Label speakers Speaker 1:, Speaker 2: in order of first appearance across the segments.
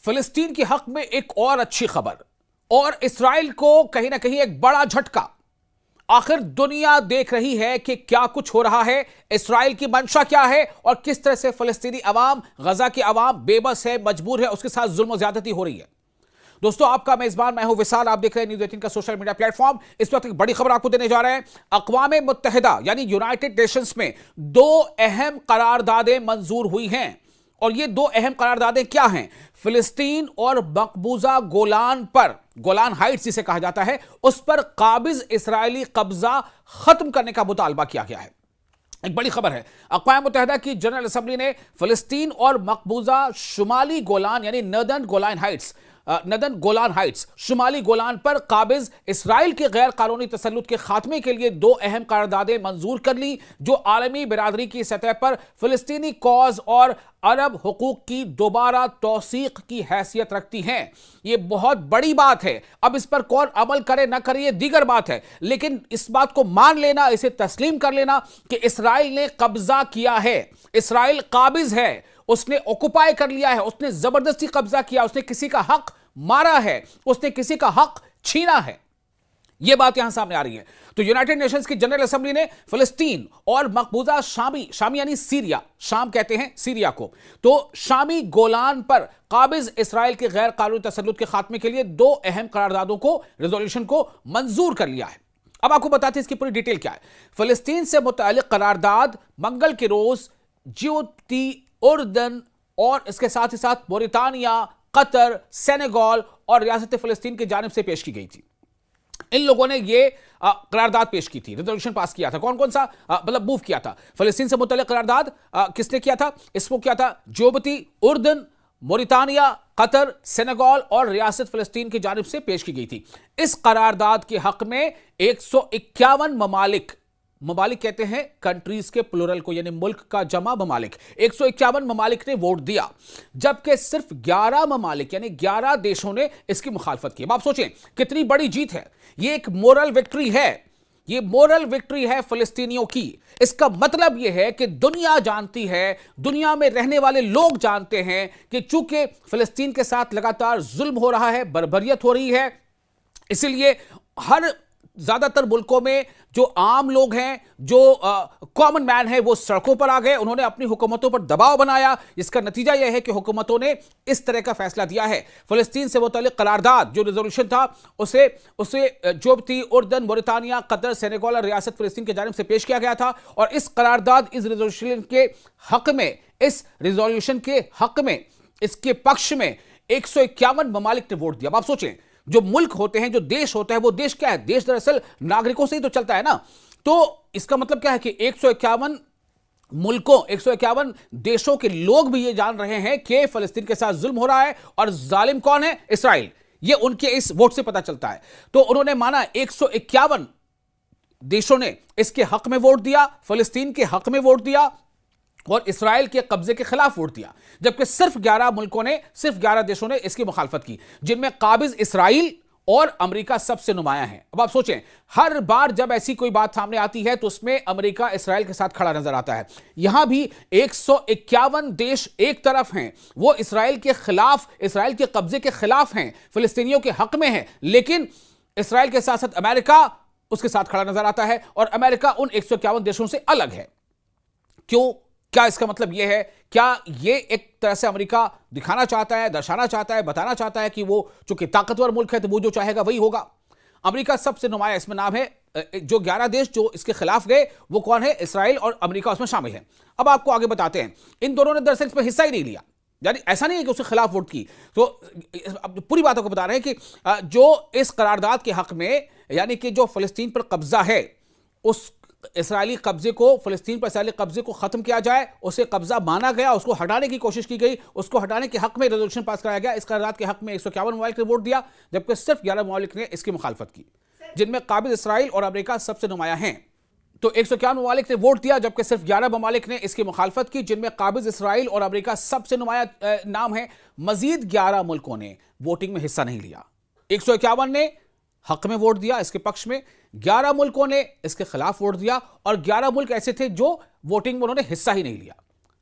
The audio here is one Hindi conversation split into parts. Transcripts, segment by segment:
Speaker 1: फिलिस्तीन के हक में एक और अच्छी खबर और इसराइल को कहीं ना कहीं एक बड़ा झटका। आखिर दुनिया देख रही है कि क्या कुछ हो रहा है, इसराइल की मंशा क्या है और किस तरह से फिलिस्तीनी अवाम, गजा की अवाम बेबस है, मजबूर है, उसके साथ जुल्म ज्यादती हो रही है। दोस्तों, आपका मेजबान मैं हूं विशाल, आप देख रहे हैं न्यूज़ 18 का सोशल मीडिया प्लेटफॉर्म। इस वक्त एक बड़ी खबर आपको देने जा रहे हैं। अक़वाम मुत्तहिदा यानी यूनाइटेड नेशंस में दो अहम करारदादें मंजूर हुई हैं और ये दो अहम करारदादें क्या हैं? फिलिस्तीन और मकबूजा गोलान पर, गोलान हाइट्स जिसे कहा जाता है, उस पर काबिज इस्राएली कब्जा खत्म करने का मुतालबा किया गया है। एक बड़ी खबर है। अक़वाम मुत्तहिदा की जनरल असेंबली ने फिलिस्तीन और मकबूजा शुमाली गोलान यानी नदन गोलान हाइट्स शुमाली गोलान पर काबिज इसराइल के गैर कानूनी तसल्लुत के खात्मे के लिए दो अहम करारदादें मंजूर कर ली, जो आलमी बिरादरी की सतह पर फिलिस्तीनी कॉज और अरब हुकूक की दोबारा तौसीक की हैसियत रखती हैं। यह बहुत बड़ी बात है। अब इस पर कौन अमल करे ना करे ये दीगर बात है, लेकिन इस बात को मान लेना, इसे तस्लीम कर लेना कि इसराइल ने कब्जा किया है, इसराइल काबिज है, उसने ऑक्युपाई कर लिया है, उसने जबरदस्ती कब्जा किया, उसने किसी का हक मारा है, उसने किसी का हक छीना है। यह बात यहां सामने आ रही है। तो यूनाइटेड नेशंस की जनरल असेंबली ने फिलिस्तीन और मकबूजा शामी यानी सीरिया, शाम कहते हैं सीरिया को, तो शामी गोलान पर काबिज इसराइल के गैर कानूनी तसल्लुत के खात्मे के लिए दो अहम करारदादों को, रेजोल्यूशन को मंजूर कर लिया है। अब आपको बताते हैं इसकी पूरी डिटेल क्या है। फिलिस्तीन से मुताल्लिक करारदाद मंगल के रोज जिबूती, उर्दन और इसके साथ ही साथ मोरितानिया, कतर, सेनेगल और रियासत फिलिस्तीन की जानिब से पेश की गई थी। इन लोगों ने ये करारदाद पेश की थी, रेजोल्यूशन पास किया था। कौन कौन सा मतलब मूव किया था? फिलिस्तीन से मुतल्लिक करारदाद किसने किया था? इसको किया था जिबूती, उर्दन, मोरितानिया, कतर, सेनेगल और रियासत फिलिस्तीन की जानिब से पेश की गई थी। इस करारदाद के हक में 151 ममालिक कहते हैं कंट्रीज के प्लूरल को, यानी मुल्क का जमा ममालिक, 151 ममालिक ने वोट दिया, जबकि सिर्फ 11 ममालिक यानी 11 देशों ने इसकी मुखालफत की। अब आप सोचें कितनी बड़ी जीत है। यह एक मोरल विक्ट्री है, यह मोरल विक्ट्री है फिलिस्तीनियों की। इसका मतलब यह है कि दुनिया जानती है, दुनिया में रहने वाले लोग जानते हैं कि चूंकि फिलिस्तीन के साथ लगातार जुल्म हो रहा है, बर्बरियत हो रही है, इसलिए हर ज्यादातर मुल्कों में जो आम लोग हैं, जो कॉमन मैन है, वो सड़कों पर आ गए। उन्होंने अपनी हुकूमतों पर दबाव बनाया। इसका नतीजा यह है कि हुकूमतों ने इस तरह का फैसला दिया है। फिलिस्तीन से मुताल्लिक करारदाद जो रेजोल्यूशन था, उसे जिबूती, उर्दन, मोरितानिया, कतर, सेनेगल और रियासत फिलिस्तीन की जानिब से पेश किया गया था। और इस करारदाद, इस रेजोल्यूशन के हक में, इसके पक्ष में 151 ममालिक ने वोट दिया। अब आप सोचें, जो मुल्क होते हैं, जो देश होता है, वो देश क्या है? देश दरअसल नागरिकों से ही तो चलता है ना। तो इसका मतलब क्या है कि 151 मुल्कों, 151 देशों के लोग भी ये जान रहे हैं कि फिलिस्तीन के साथ जुल्म हो रहा है और जालिम कौन है? इसराइल। ये उनके इस वोट से पता चलता है। तो उन्होंने माना, 151 देशों ने इसके हक में वोट दिया, फिलिस्तीन के हक में वोट दिया और इसराइल के कब्जे के खिलाफ वोट दिया, जबकि सिर्फ 11 देशों ने इसकी मुखालफत की, जिनमें काबिज इसराइल और अमेरिका सबसे नुमाया है। अब आप सोचें, हर बार जब ऐसी कोई बात सामने आती है तो उसमें अमेरिका इसराइल के साथ खड़ा नजर आता है। यहां भी 151 देश एक तरफ हैं, वो इसराइल के खिलाफ, इसराइल के कब्जे के खिलाफ हैं, फिलिस्तीनियों के हक में हैं, लेकिन इसराइल के साथ साथ अमेरिका उसके साथ खड़ा नजर आता है और अमेरिका उन 151 देशों से अलग है। क्यों? क्या इसका मतलब यह है? क्या यह एक तरह से अमेरिका दिखाना चाहता है, दर्शाना चाहता है, बताना चाहता है कि वो चूंकि ताकतवर मुल्क है तो वो जो चाहेगा वही होगा? अमेरिका सबसे नुमाया इसमें नाम है। जो 11 देश जो इसके खिलाफ गए वो कौन है? इसराइल और अमेरिका उसमें शामिल है। अब आपको आगे बताते हैं, इन दोनों ने दरअसल इसमें हिस्सा ही नहीं लिया, यानी ऐसा नहीं है कि उसके खिलाफ वोट की। तो पूरी बातों को बता रहे हैं कि जो इस करारदाद के हक में, यानी कि जो फिलिस्तीन पर कब्जा है, उस इसराइली कब्जे को, फिलिस्तीन पर इसराइली कब्जे को खत्म किया जाए, उसे कब्जा माना गया, उसको हटाने की कोशिश की गई, उसको हटाने के हक में रेजोल्यूशन पास कराया गया। इस करारदाद के हक में 151 ममालिक ने वोट दिया, जबकि सिर्फ 11 ममालिक ने इसकी मुखालफत की, जिनमें काबिज इसराइल और अमेरिका सबसे नुमाया हैं। तो 151 ममालिक ने वोट दिया, जबकि सिर्फ 11 ममालिक ने इसकी मुखालफत की, जिनमें काबिज इसराइल और अमेरिका सबसे नुमाया नाम है। मजीद 11 मुल्कों ने वोटिंग में हिस्सा नहीं लिया। 151 ने हक में वोट दिया इसके पक्ष में, 11 मुल्कों ने इसके खिलाफ वोट दिया और 11 मुल्क ऐसे थे जो वोटिंग में उन्होंने हिस्सा ही नहीं लिया।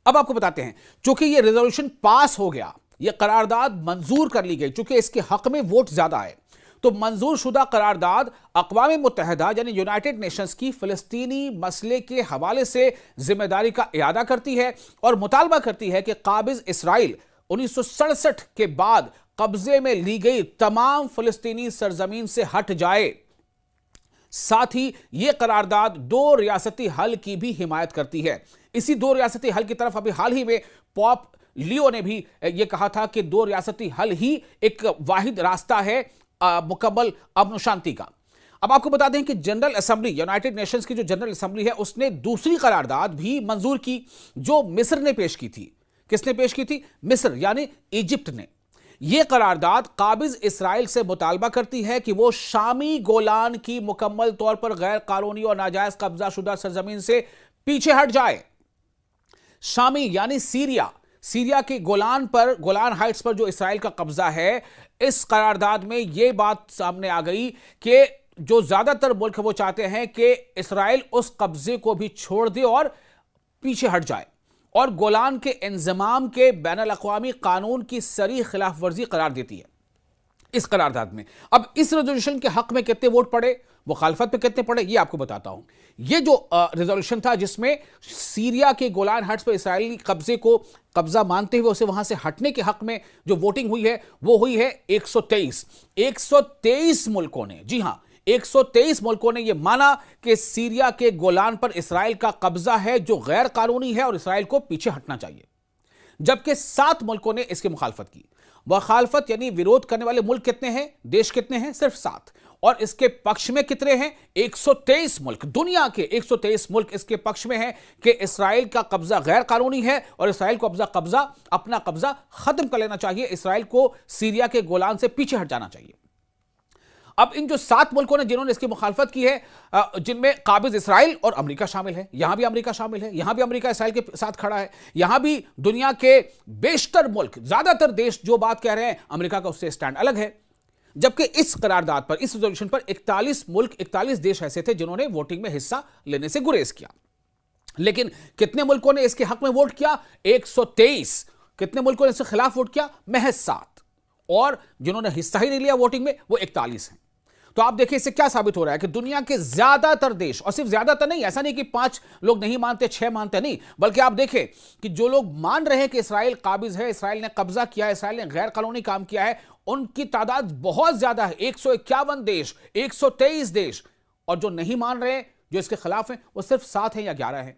Speaker 1: अब आपको बताते हैं, चूंकि ये रेजोल्यूशन पास हो गया, यह करारदाद मंजूर कर ली गई चूंकि इसके हक में वोट ज्यादा है। तो मंजूर शुदा करारदाद अक़वाम मुत्तहिदा यानी यूनाइटेड नेशंस की फ़लस्तीनी मसले के हवाले से जिम्मेदारी का इरादा करती है और मुतालबा करती है कि काबिज इसराइल 1967 के बाद कब्जे में ली गई तमाम फ़लस्तीनी सरजमीन से हट जाए। साथ ही यह करारदाद दो रियासती हल की भी हिमायत करती है। इसी दो रियासती हल की तरफ अभी हाल ही में पॉप लियो ने भी यह कहा था कि दो रियासती हल ही एक वाहिद रास्ता है मुकम्मल अमन शांति का। अब आपको बता दें कि जनरल असेंबली, यूनाइटेड नेशंस की जो जनरल असेंबली है, उसने दूसरी करारदाद भी मंजूर की जो मिस्र ने पेश की थी। किसने पेश की थी? मिस्र यानी इजिप्ट ने। यह करारदाद काबिज इसराइल से मुतालबा करती है कि वो शामी गोलान की मुकम्मल तौर पर गैर कानूनी और नाजायज कब्जा शुदा सरजमीन से पीछे हट जाए। शामी यानी सीरिया के गोलान हाइट्स पर जो इसराइल का कब्जा है, इस करारदाद में यह बात सामने आ गई कि जो ज्यादातर मुल्क वो चाहते हैं कि इसराइल उस कब्जे को भी छोड़ दे और पीछे हट जाए और गोलान के इंजमाम के बैनुल अक़वामी कानून की सरी खिलाफ वर्जी करार देती है इस करारदाद में। अब इस रेजोल्यूशन के हक में कितने वोट पड़े, मुखालफत पे कितने पड़े, ये आपको बताता हूं। ये जो रेजोल्यूशन था जिसमें सीरिया के गोलान हाइट्स पर इसराइली कब्जे को कब्जा मानते हुए उसे वहां से हटने के हक में जो वोटिंग हुई है वो हुई है 123 मुल्कों ने, जी हां 123 मुल्कों ने यह माना कि सीरिया के गोलान पर इसराइल का कब्जा है जो गैर कानूनी है और इसराइल को पीछे हटना चाहिए। जबकि 7 मुल्कों ने इसकी मुखालफत की। मुखालफत यानी विरोध करने वाले मुल्क कितने हैं, देश कितने हैं? सिर्फ 7। और इसके पक्ष में कितने हैं? 123 मुल्क। दुनिया के 123 मुल्क इसके पक्ष में हैं कि इसराइल का कब्जा गैर कानूनी है और इसराइल को अपना कब्जा खत्म कर लेना चाहिए। इसराइल को सीरिया के गोलान से पीछे हट जाना चाहिए। अब इन जो 7 मुल्कों ने जिन्होंने इसकी मुखालफत की है, जिनमें काबिज इसराइल और अमेरिका शामिल है, यहां भी अमेरिका शामिल है, यहां भी अमेरिका इसराइल के साथ खड़ा है, यहां भी दुनिया के बेशतर मुल्क, ज्यादातर देश जो बात कह रहे हैं, अमेरिका का उससे स्टैंड अलग है। जबकि इस करारदाद पर, इस रेजोल्यूशन पर 41 देश ऐसे थे जिन्होंने वोटिंग में हिस्सा लेने से गुरेज किया। लेकिन कितने मुल्कों ने इसके हक में वोट किया? 123। कितने मुल्कों ने इसके खिलाफ वोट किया? महज 7। और जिन्होंने हिस्सा ही नहीं लिया वोटिंग में वो 41 हैं। तो आप देखिए इससे क्या साबित हो रहा है कि दुनिया के ज्यादातर देश, और सिर्फ ज्यादातर नहीं, ऐसा नहीं कि 5 लोग नहीं मानते, 6 मानते, नहीं, बल्कि आप देखें कि जो लोग मान रहे हैं कि इसराइल काबिज है, इसराइल ने कब्जा किया है, इसराइल ने गैर कानूनी काम किया है, उनकी तादाद बहुत ज्यादा है। 151 देश, 123 देश। और जो नहीं मान रहे, जो इसके खिलाफ हैं, वो सिर्फ 7 हैं या 11 हैं।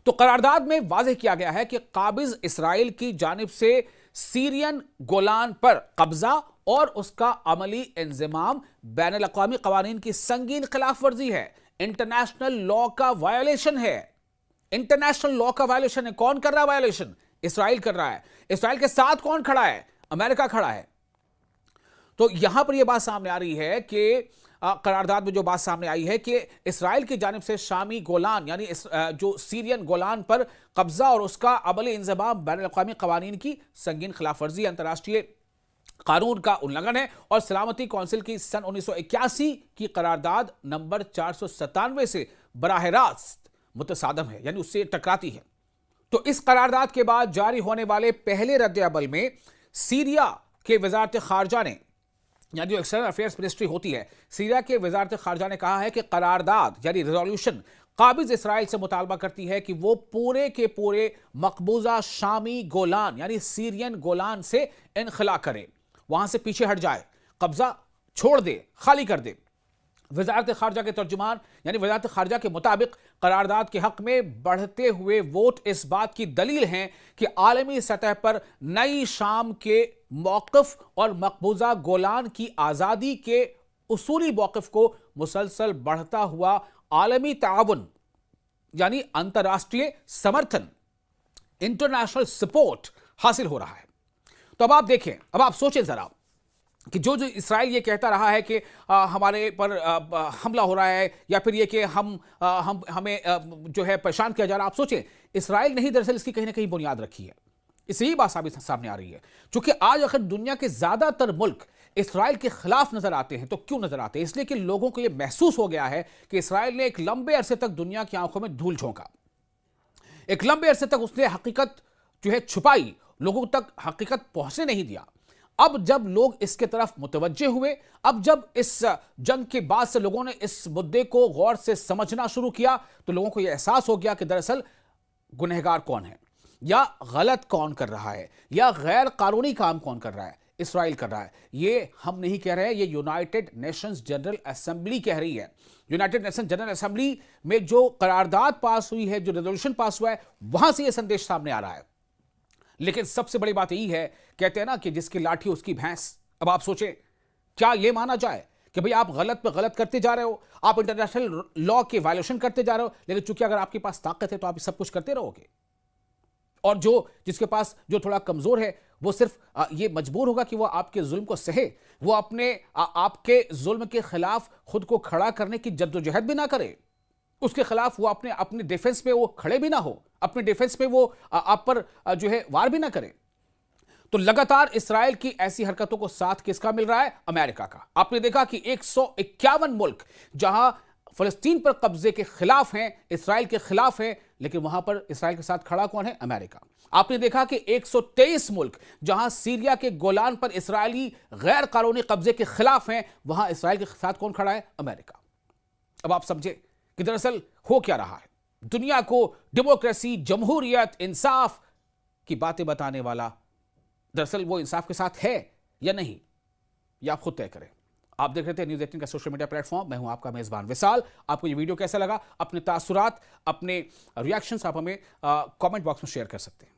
Speaker 1: तो करारदाद में वाज़ेह किया गया है कि काबिज इसराइल की जानिब से सीरियन गोलान पर कब्जा और उसका अमली इंजमाम बैनुल अक़वामी क़वानीन की संगीन खिलाफ वर्जी है, इंटरनेशनल लॉ का वायोलेशन है। इंटरनेशनल लॉ का वायोलेशन है। कौन कर रहा है वायोलेशन? इसराइल कर रहा है। इसराइल के साथ कौन खड़ा है? अमेरिका खड़ा है। तो यहां पर यह बात सामने आ रही है कि करारदाद में जो बात सामने आई है कि इसराइल की जानिब से शामी गोलान यानी जो सीरियन गोलान पर कब्जा और उसका अमली इंजमाम बैनुल अक़वामी क़वानीन की संगीन खिलाफ वर्जी, अंतर्राष्ट्रीय कानून का उल्लंघन है और सलामती कौंसिल की सन 1981 की करारदाद नंबर 497 से बराह रास्त मुतसादम है, यानी उससे टकराती है। तो इस करारदाद के बाद जारी होने वाले पहले रद्द-ए-अमल में सीरिया के वजारत खारजा ने, यानी जो एक्सटर्नल अफेयर्स मिनिस्ट्री होती है, सीरिया के वजारत खारजा ने कहा है कि करारदाद यानी रेजोल्यूशन काबिज इसराइल से मुतालबा करती है कि वो पूरे के पूरे मकबूजा शामी गोलान यानी सीरियन गोलान से इनखला करे, वहां से पीछे हट जाए, कब्जा छोड़ दे, खाली कर दे। वजारत खारजा के तर्जुमान यानी वजारत खारजा के मुताबिक करारदाद के हक में बढ़ते हुए वोट इस बात की दलील हैं कि आलमी सतह पर नई शाम के मौक़िफ़ और मकबूजा गोलान की आज़ादी के उसूली मौक़िफ़ को मुसलसल बढ़ता हुआ आलमी ताउन यानी अंतर्राष्ट्रीय समर्थन, इंटरनेशनल सपोर्ट हासिल हो रहा है। तो अब आप देखें, अब आप सोचें जरा कि जो इसराइल ये कहता रहा है कि हमारे पर हमला हो रहा है या फिर ये कि हमें जो है परेशान किया जा रहा है, आप सोचें इसराइल ने ही दरअसल इसकी कहीं ना कहीं बुनियाद रखी है। इससे ही बात सामने आ रही है। क्योंकि आज अगर दुनिया के ज्यादातर मुल्क इसराइल के खिलाफ नजर आते हैं, तो क्यों नजर आते हैं? इसलिए कि लोगों को यह महसूस हो गया है कि इसराइल ने एक लंबे अरसे तक दुनिया की आंखों में धूल झोंका, एक लंबे अरसे तक उसने हकीकत जो है छुपाई लोगों तक हकीकत पहुंचने नहीं दिया। अब जब लोग इसके तरफ मुतवज्जे हुए, अब जब इस जंग के बाद से लोगों ने इस मुद्दे को गौर से समझना शुरू किया, तो लोगों को यह एहसास हो गया कि दरअसल गुनहगार कौन है, या गलत कौन कर रहा है, या गैर कानूनी काम कौन कर रहा है। इसराइल कर रहा है। ये हम नहीं कह रहे हैं, ये यूनाइटेड नेशंस जनरल असेंबली कह रही है। यूनाइटेड नेशंस जनरल असेंबली में जो करारदाद पास हुई है, जो रेजोल्यूशन पास हुआ है, वहां से ये संदेश सामने आ रहा है। लेकिन सबसे बड़ी बात यही है, कहते हैं ना कि जिसकी लाठी उसकी भैंस। अब आप सोचें, क्या यह माना जाए कि भाई आप गलत पे गलत करते जा रहे हो, आप इंटरनेशनल लॉ के वायलेशन करते जा रहे हो, लेकिन चूंकि अगर आपके पास ताकत है तो आप सब कुछ करते रहोगे, और जिसके पास जो थोड़ा कमजोर है वो सिर्फ ये मजबूर होगा कि वो आपके जुल्म को सहे, वो आपके जुल्म के खिलाफ खुद को खड़ा करने की जद्दोजहद भी ना करे, उसके खिलाफ वो अपने डिफेंस पे वो खड़े भी ना हो, अपने डिफेंस पे वो आप पर जो है वार भी ना करे। तो लगातार इसराइल की ऐसी हरकतों को साथ किसका मिल रहा है? अमेरिका का। आपने देखा कि 151 मुल्क जहां फलस्तीन पर कब्जे के खिलाफ हैं, इसराइल के खिलाफ हैं, लेकिन वहां पर इसराइल के साथ खड़ा कौन है? अमेरिका। आपने देखा कि 123 मुल्क जहां सीरिया के गोलान पर इसराइली गैर कानूनी कब्जे के खिलाफ हैं, वहां इसराइल के साथ कौन खड़ा है? अमेरिका। अब आप समझे कि दरअसल हो क्या रहा है। दुनिया को डेमोक्रेसी, जमहूरियत, इंसाफ की बातें बताने वाला दरअसल वो इंसाफ के साथ है या नहीं, यह आप खुद तय करें। आप देख रहे थे न्यूज़ 18 का सोशल मीडिया प्लेटफॉर्म। मैं हूं आपका मेजबान विशाल। आपको ये वीडियो कैसा लगा? अपने तासुरात, अपने रिएक्शंस आप हमें कमेंट बॉक्स में शेयर कर सकते हैं।